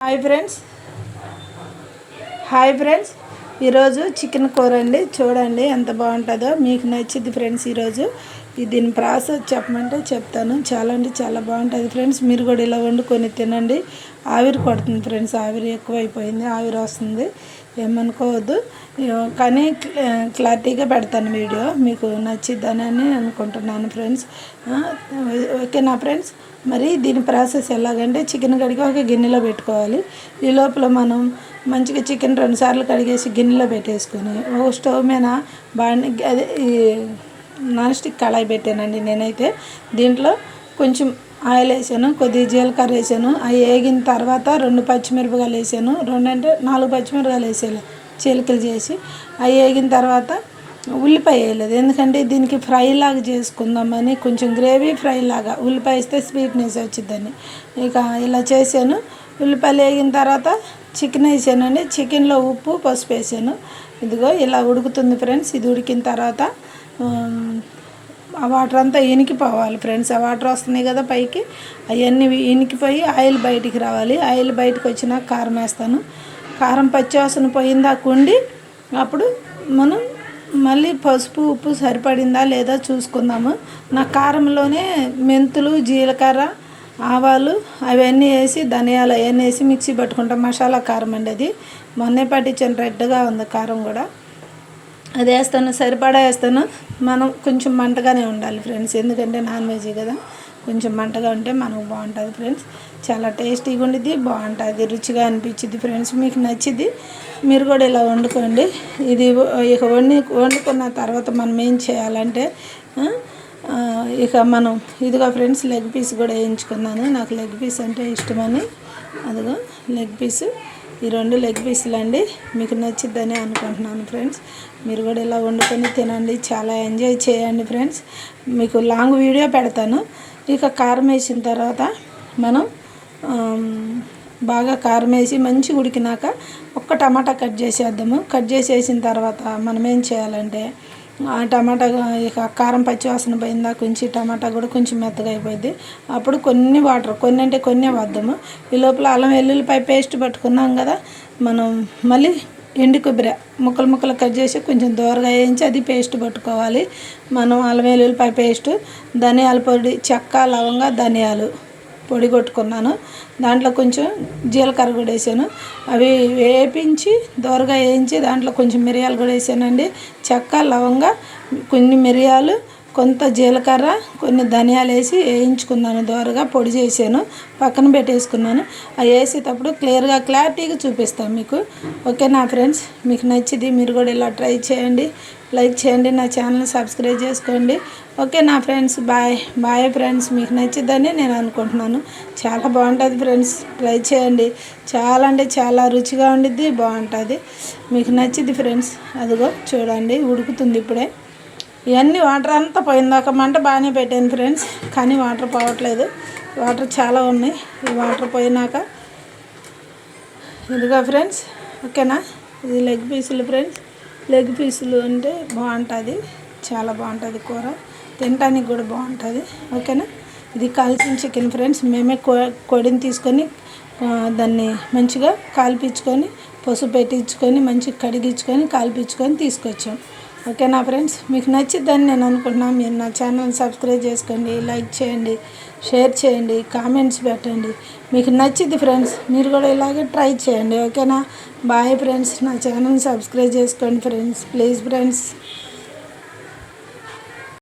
Hi friends hi friends ఈరోజు chicken కూర అండి. చూడండి ఎంత బాగుంటుందో, మీకు నచ్చింది ఫ్రెండ్స్. ఈరోజు దీని ప్రాసెస్ చెప్పమంటే చెప్తాను. చాలా అంటే చాలా బాగుంటుంది ఫ్రెండ్స్. మీరు కూడా ఇలా వండుకొని తినండి. ఆవిరి కొడుతుంది ఫ్రెండ్స్, ఆవిరి ఎక్కువైపోయింది, ఆవిరి వస్తుంది, ఏమనుకోవద్దు. కానీ క్లారిటీగా పెడతాను వీడియో, మీకు నచ్చిద్దని అనుకుంటున్నాను ఫ్రెండ్స్. ఓకేనా ఫ్రెండ్స్. మరి దీని ప్రాసెస్ ఎలాగంటే, చికెన్ కడిగి ఒక గిన్నెలో పెట్టుకోవాలి. ఈ లోపల మనం మంచిగా చికెన్ 2 సార్లు కడిగేసి గిన్నెలో పెట్టేసుకొని, ఒక స్టవ్ మీద బాగా అదే ఈ నాన్ స్టిక్ కళాయి పెట్టానండి నేనైతే. దీంట్లో కొంచెం ఆయిల్ వేసాను, కొద్దిగా జీలకర్ర వేసాను. అవి వేగిన తర్వాత 2 పచ్చిమిరపకాయలు వేసాను. 2 అంటే 4 పచ్చిమిరపకాయలు వేసాను చీలికలు చేసి. అవి వేగిన తర్వాత ఉల్లిపాయ వేయలేదు, ఎందుకంటే దీనికి ఫ్రై లాగా చేసుకుందామని, కొంచెం గ్రేవీ ఫ్రై లాగా. ఉల్లిపాయ వేస్తే స్వీట్నెస్ వచ్చిందని ఇక ఇలా చేశాను. ఉల్లిపాయలు వేగిన తర్వాత చికెన్ వేసానండి. చికెన్లో ఉప్పు పసుపు వేసాను. ఇదిగో ఇలా ఉడుకుతుంది ఫ్రెండ్స్. ఇది ఉడికిన తర్వాత ఆ వాటర్ అంతా ఇనికిపోవాలి ఫ్రెండ్స్. ఆ వాటర్ వస్తున్నాయి కదా పైకి, అవన్నీ ఇనికిపోయి ఆయిల్ బయటికి రావాలి. ఆయిల్ బయటకు వచ్చినాక కారం వేస్తాను. కారం పచ్చివాసన పోయిందాక ఉండి అప్పుడు మనం మళ్ళీ పసుపు ఉప్పు సరిపడిందా లేదా చూసుకుందాము. నా కారంలోనే మెంతులు, జీలకర్ర, ఆవాలు అవన్నీ వేసి, ధనియాలు అవన్నీ వేసి మిక్సీ పట్టుకుంటాం. మసాలా కారం అండి అది. మొన్నే పట్టించాను, రెడ్గా ఉంది కారం కూడా. అది వేస్తాను, సరిపడా వేస్తాను. మనం కొంచెం మంటగానే ఉండాలి ఫ్రెండ్స్, ఎందుకంటే నాన్ వెజ్ కదా, కొంచెం మంటగా ఉంటే మనకు బాగుంటుంది ఫ్రెండ్స్. చాలా టేస్టీగా ఉండిద్ది, బాగుంటుంది, రుచిగా అనిపించింది ఫ్రెండ్స్. మీకు నచ్చింది, మీరు కూడా ఇలా వండుకోండి. ఇది ఇక వండుకున్న తర్వాత మనం ఏం చేయాలంటే, ఇక మనం ఇదిగో ఫ్రెండ్స్ లెగ్ పీస్ కూడా వేయించుకున్నాను. నాకు లెగ్ పీస్ అంటే ఇష్టమని, అదిగో లెగ్ పీసు. ఈ 2 లెగ్ పీసులు అండి. మీకు నచ్చిద్దని అనుకుంటున్నాను ఫ్రెండ్స్. మీరు కూడా ఇలా వండుకొని తినండి, చాలా ఎంజాయ్ చేయండి ఫ్రెండ్స్. మీకు లాంగ్ వీడియో పెడతాను. ఇక కారం వేసిన తర్వాత మనం బాగా కారం వేసి మంచి ఉడికినాక ఒక్క టమాటా కట్ చేసేద్దాము. కట్ చేసేసిన తర్వాత మనం ఏం చేయాలంటే, ఆ టమాటా ఇక కారం పచ్చివాసన పోయిందా కొంచెం టమాటా కూడా కొంచెం మెత్తగా అయిపోయింది. అప్పుడు కొన్ని వాటర్, కొన్ని అంటే కొన్ని వద్దాము. ఈ లోపల అల్లం వెల్లుల్లిపాయ పేస్ట్ పట్టుకున్నాం కదా, మనం మళ్ళీ ఎండు కొబ్బరి ముక్కలు ముక్కలు కట్ చేసి కొంచెం దూరగా వేయించి అది పేస్ట్ పట్టుకోవాలి. మనం అల్లం వెల్లుల్లిపాయ పేస్టు, ధనియాల పొడి, చెక్క, లవంగ, ధనియాలు పొడి కొట్టుకున్నాను. దాంట్లో కొంచెం జీలకర్ర కూడా వేసాను. అవి వేపించి దోరగా వేయించి దాంట్లో కొంచెం మిరియాలు కూడా వేసానండి. చెక్క, లవంగ, కొన్ని మిరియాలు, కొంత జీలకర్ర, కొన్ని ధనియాలు వేసి వేయించుకున్నాను. దోరగా పొడి చేసాను, పక్కన పెట్టేసుకున్నాను. అవి వేసేటప్పుడు క్లారిటీగా చూపిస్తాను మీకు. ఓకేనా ఫ్రెండ్స్. మీకు నచ్చింది, మీరు కూడా ఇలా ట్రై చేయండి, లైక్ చేయండి, నా ఛానల్ సబ్స్క్రైబ్ చేసుకోండి. ఓకే నా ఫ్రెండ్స్, బాయ్ ఫ్రెండ్స్. మీకు నచ్చిద్దని నేను అనుకుంటున్నాను. చాలా బాగుంటుంది ఫ్రెండ్స్, ట్రై చేయండి. చాలా అంటే చాలా రుచిగా ఉండిద్ది, బాగుంటుంది, మీకు నచ్చిద్ది ఫ్రెండ్స్. అదిగో చూడండి ఉడుకుతుంది ఇప్పుడే. ఇవన్నీ వాటర్ అంతా పోయిందాక మంట బాగానే పెట్టాను ఫ్రెండ్స్, కానీ వాటర్ పోవట్లేదు. వాటర్ చాలా ఉన్నాయి. ఈ వాటర్ పోయినాక ఇదిగో ఫ్రెండ్స్. ఓకేనా. ఇది లెగ్ పీసులు ఫ్రెండ్స్. లెగ్ పీసులు అంటే బాగుంటుంది, చాలా బాగుంటుంది కూర, తినడానికి కూడా బాగుంటుంది. ఓకేనా. ఇది కాల్చిన చికెన్ ఫ్రెండ్స్. మేమే కొడిని తీసుకొని దాన్ని మంచిగా కాల్పించుకొని, పసుపు పెట్టించుకొని, మంచిగా కడిగించుకొని కాల్పించుకొని తీసుకొచ్చాం. ఓకేనా ఫ్రెండ్స్. మీకు నచ్చిద్దని నేను అనుకుంటున్నాను. మీరు నా ఛానల్ సబ్స్క్రైబ్ చేసుకోండి, లైక్ చేయండి, షేర్ చేయండి, కామెంట్స్ పెట్టండి. మీకు నచ్చిద్ది ఫ్రెండ్స్, మీరు కూడా ఇలాగే ట్రై చేయండి. ఓకేనా. Bye friends. నా ఛానల్ సబ్స్క్రైబ్ చేసుకోండి ఫ్రెండ్స్, ప్లీజ్ ఫ్రెండ్స్.